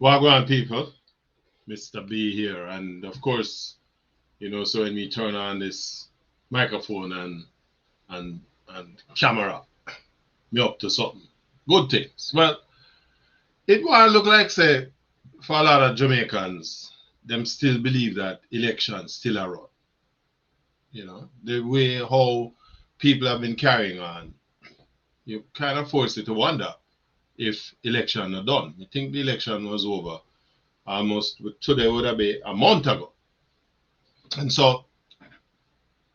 Wagwan people, Mr. B here, and of course, so when we turn on this microphone and and camera, me up to something. Good things. Well, it will look like say for a lot of Jamaicans, them still believe that elections still are run. The way how people have been carrying on, you kind of force it to wonder if election are done. I think the election was over almost today would have been a month ago. And so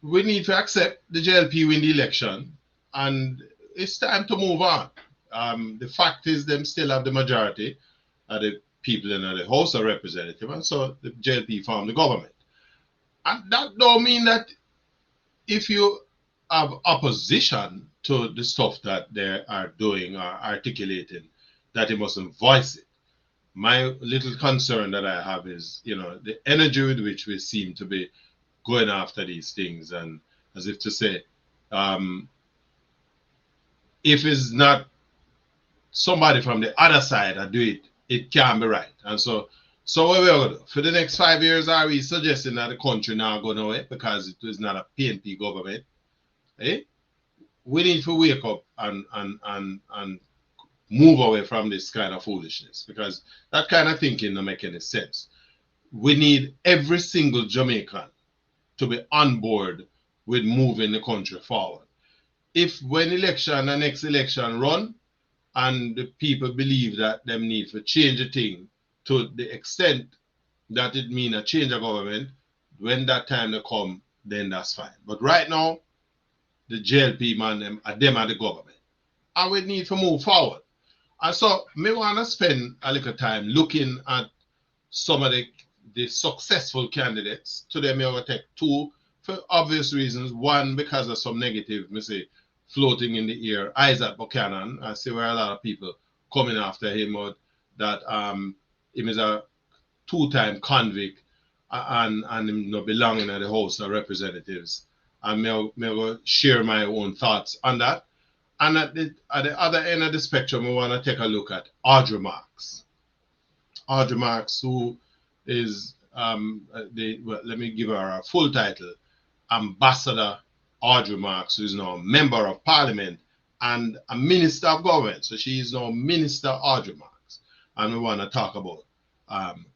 we need to accept the JLP win the election and it's time to move on. The fact is them still have the majority of the people in the House of Representatives, and so the JLP form the government. And that don't mean that if you have opposition to the stuff that they are doing or articulating, that you mustn't voice it. My little concern that I have is, the energy with which we seem to be going after these things, and as if to say, if it's not somebody from the other side that do it, it can't be right. And so what we're going to do for the next 5 years, are we suggesting that the country now go nowhere because it is not a PNP government? Eh? We need to wake up and move away from this kind of foolishness, because that kind of thinking don't make any sense. We need every single Jamaican to be on board with moving the country forward. If when election the next election run and the people believe that them need to change the thing to the extent that it mean a change of government, when that time to come, then that's fine. But right now, the JLP man them are the government, and we need to move forward. And so me want to spend a little time looking at some of the successful candidates. Today me will take two for obvious reasons. One, because of some negative, me say, floating in the air. Isaac Buchanan, I see where a lot of people coming after him, or that him is a two-time convict and him not belonging at the House of Representatives. And me will share my own thoughts on that. And at the other end of the spectrum, we want to take a look at Audrey Marks. Audrey Marks, who is, let me give her a full title, Ambassador Audrey Marks, who is now a Member of Parliament and a Minister of Government. So she is now Minister Audrey Marks. And we want to talk about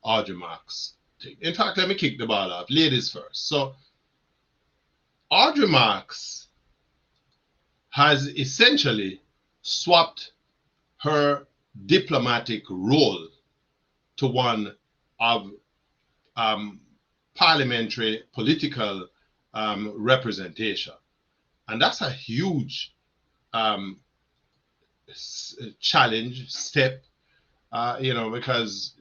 Audrey Marks thing. In fact, let me kick the ball off. Ladies first. So Audrey Marks has essentially swapped her diplomatic role to one of parliamentary political representation. And that's a huge challenge, step, because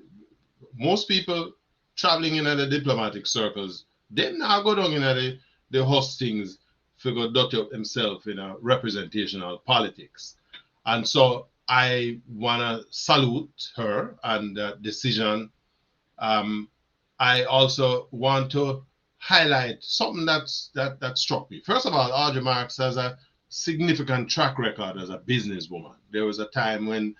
most people traveling in the diplomatic circles, they now go down in the hustings figure dot up himself in a representational politics. And so I want to salute her and that decision. I also want to highlight something that struck me. First of all, Audrey Marks has a significant track record as a businesswoman. There was a time when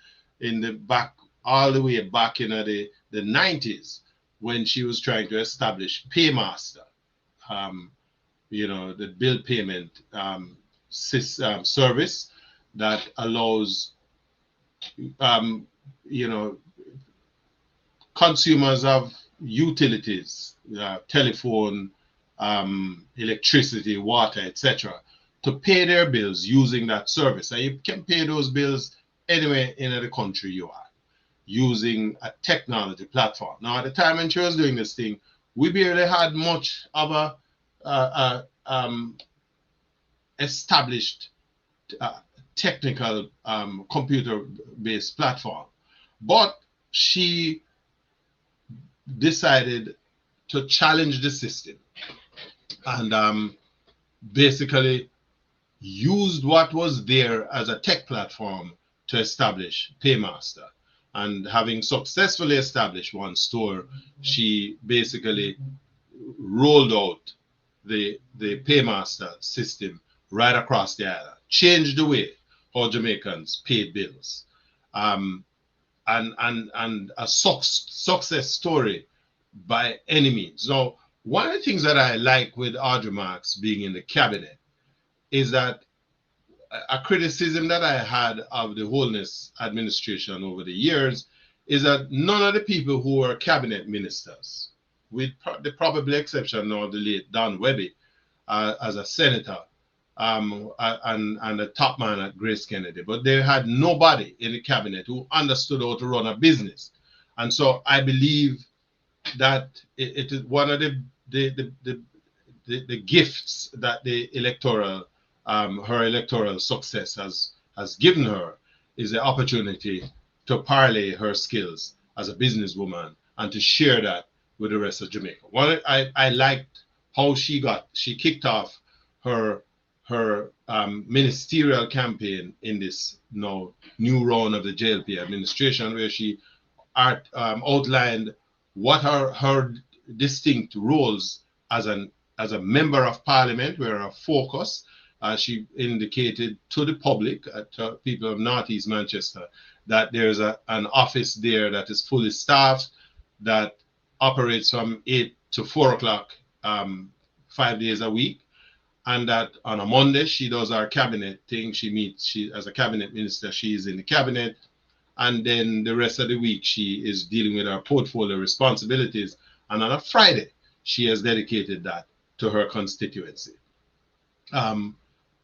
all the way back in the 90s, when she was trying to establish Paymaster, the bill payment service that allows consumers of utilities, telephone, electricity, water, etc., to pay their bills using that service. And you can pay those bills anywhere in the country you are, using a technology platform. Now, at the time when she was doing this thing, we barely had much of a established technical computer-based platform. But she decided to challenge the system and basically used what was there as a tech platform to establish Paymaster. And having successfully established one store, she basically rolled out the Paymaster system right across the island, changed the way how Jamaicans paid bills. and a success story by any means. Now, one of the things that I like with Audrey Marks being in the cabinet is that a criticism that I had of the Holness administration over the years is that none of the people who were cabinet ministers, with the probable exception of the late Don Webby as a senator, and the top man at Grace Kennedy, but they had nobody in the cabinet who understood how to run a business. And so I believe that it is one of the gifts that the electoral her electoral success has given her is the opportunity to parlay her skills as a businesswoman and to share that with the rest of Jamaica. I liked how she kicked off her ministerial campaign in this new round of the JLP administration, where she outlined what are her distinct roles as a member of parliament, where her focus, she indicated to the public, to people of Northeast Manchester, that there's an office there that is fully staffed, that operates from 8 to 4 o'clock 5 days a week, and that on a Monday she does our cabinet thing. She as a cabinet minister, she is in the cabinet, and then the rest of the week she is dealing with her portfolio responsibilities, and on a Friday she has dedicated that to her constituency.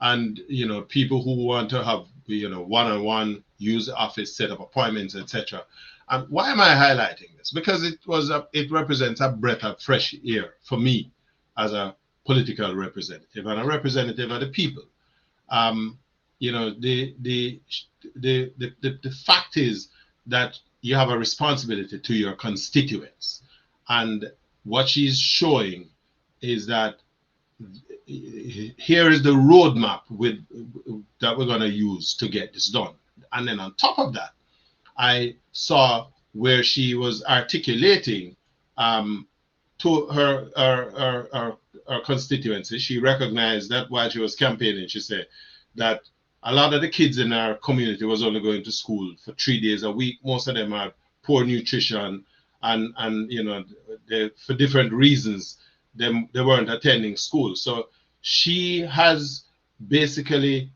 And people who want to have one-on-one, use the office, set up appointments, etc. And why am I highlighting this? Because it represents a breath of fresh air for me as a political representative and a representative of the people. The fact is that you have a responsibility to your constituents, and what she's showing is that here is the roadmap that we're going to use to get this done. And then on top of that, I saw where she was articulating to her constituency. She recognized that while she was campaigning, she said that a lot of the kids in our community was only going to school for 3 days a week. Most of them had poor nutrition, and for different reasons, they weren't attending school. So she has basically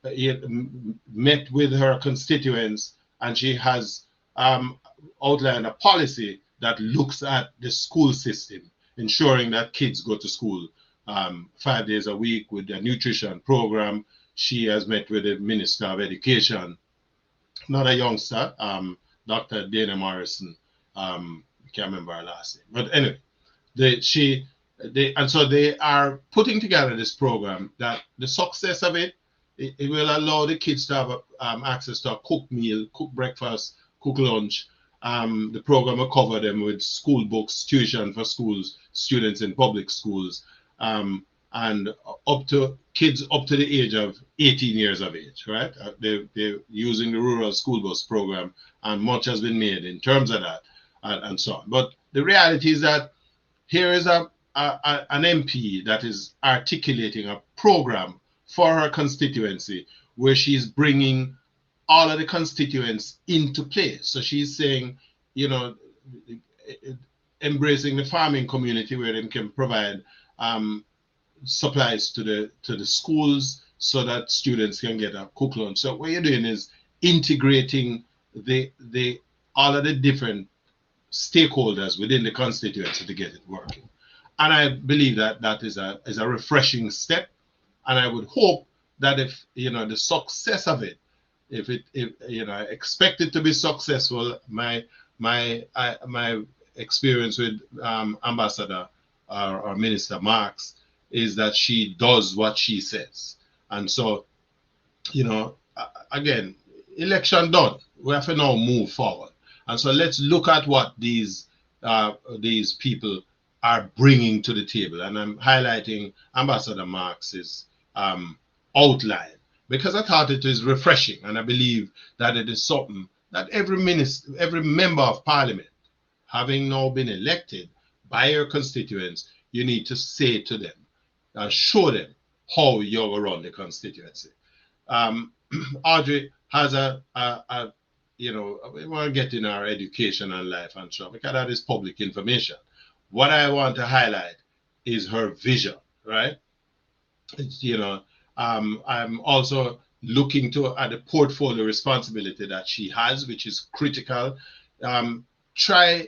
met with her constituents, and she has outlined a policy that looks at the school system, ensuring that kids go to school 5 days a week with a nutrition program. She has met with the Minister of Education, not a youngster, Dr. Dana Morrison. I can't remember her last name, but anyway, and so they are putting together this program that the success of it will allow the kids to have access to a cooked meal, cooked breakfast, cooked lunch. The program will cover them with school books, tuition for students in public schools, and up to kids up to the age of 18 years of age, right? They're using the rural school bus program, and much has been made in terms of that, and so on. But the reality is that here is an MP that is articulating a program for her constituency, where she's bringing all of the constituents into play. So she's saying, embracing the farming community, where they can provide supplies to the schools so that students can get a cooked lunch. So what you're doing is integrating all of the different stakeholders within the constituency to get it working. And I believe that is a refreshing step. And I would hope that if the success of it, if I expect it to be successful, my experience with Ambassador or Minister Marks is that she does what she says. And so, again, election done. We have to now move forward. And so let's look at what these people are bringing to the table. And I'm highlighting Ambassador Marks's outline, because I thought it is refreshing, and I believe that it is something that every member of parliament, having now been elected by your constituents, you need to say to them and show them how you're going to run the constituency. Audrey has a you know, we want to get in our education and life and stuff, because that is public information. What I want to highlight is her vision, right? It's, you know, I'm also looking at the portfolio responsibility that she has, which is critical. Try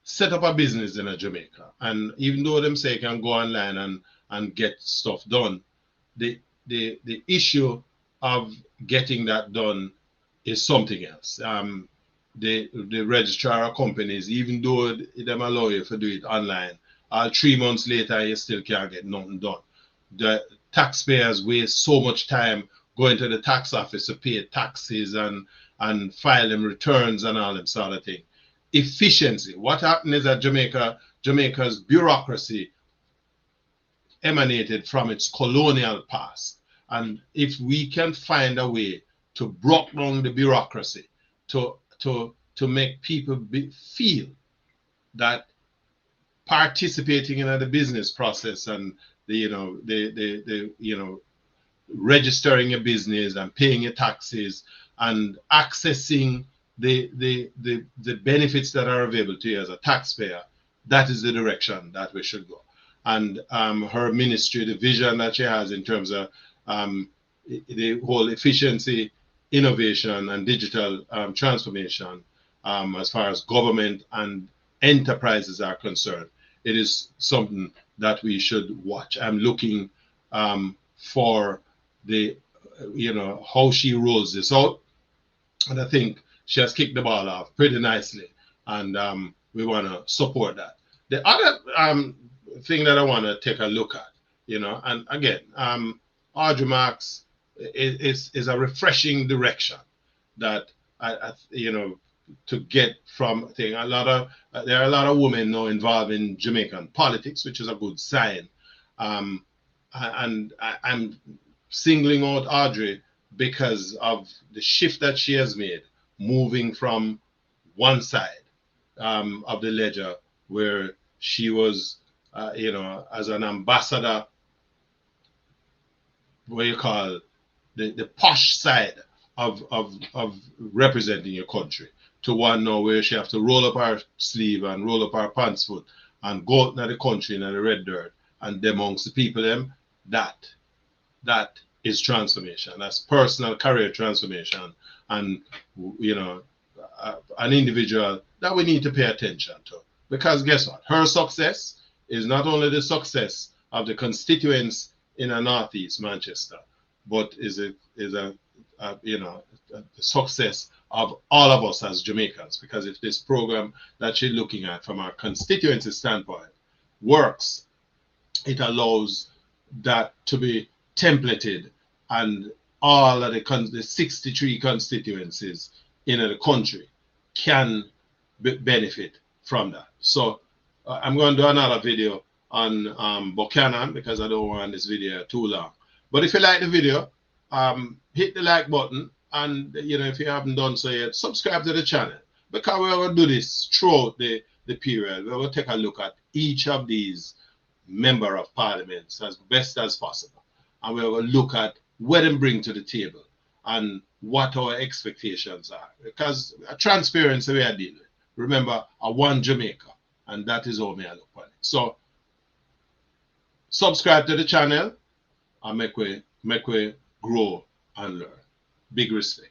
set up a business in Jamaica, and even though them say you can go online and get stuff done, the issue of getting that done is something else. The registrar of companies, even though them allow you to do it online, 3 months later you still can't get nothing done. The taxpayers waste so much time going to the tax office to pay taxes and file them returns and all that sort of thing. Efficiency. What happened is that Jamaica's bureaucracy emanated from its colonial past. And if we can find a way to break down the bureaucracy, to make people feel that participating in the business process and the registering a business and paying your taxes and accessing the benefits that are available to you as a taxpayer, that is the direction that we should go. And her ministry, the vision that she has in terms of the whole efficiency, innovation, and digital transformation, as far as government and enterprises are concerned, it is something that we should watch. I'm looking for the, how she rolls this out, and I think she has kicked the ball off pretty nicely, and we want to support that. The other thing that I want to take a look at, and again, Audrey Marks is a refreshing direction that to get from thing. There are a lot of women now involved in Jamaican politics, which is a good sign. And I'm singling out Audrey because of the shift that she has made, moving from one side of the ledger, where she was, as an ambassador, what you call the posh side of representing your country, to one now where she have to roll up her sleeve and roll up her pants foot and go out in the country in the red dirt and amongst the people them. That is transformation. That's personal career transformation, and an individual that we need to pay attention to, because guess what? Her success is not only the success of the constituents in a northeast Manchester, but is a success of all of us as Jamaicans. Because if this program that she's looking at from our constituency standpoint works, it allows that to be templated, and all of the 63 constituencies in the country can benefit from that. So I'm going to do another video on Buchanan, because I don't want this video too long. But if you like the video, hit the like button, and if you haven't done so yet, subscribe to the channel, because we're going to do this throughout the period. We're going to take a look at each of these member of parliaments as best as possible, and we're going to look at what they bring to the table and what our expectations are, because transparency we are dealing with. Remember, I want Jamaica, and that is how I look at it. So subscribe to the channel and make we grow and learn. Big respect.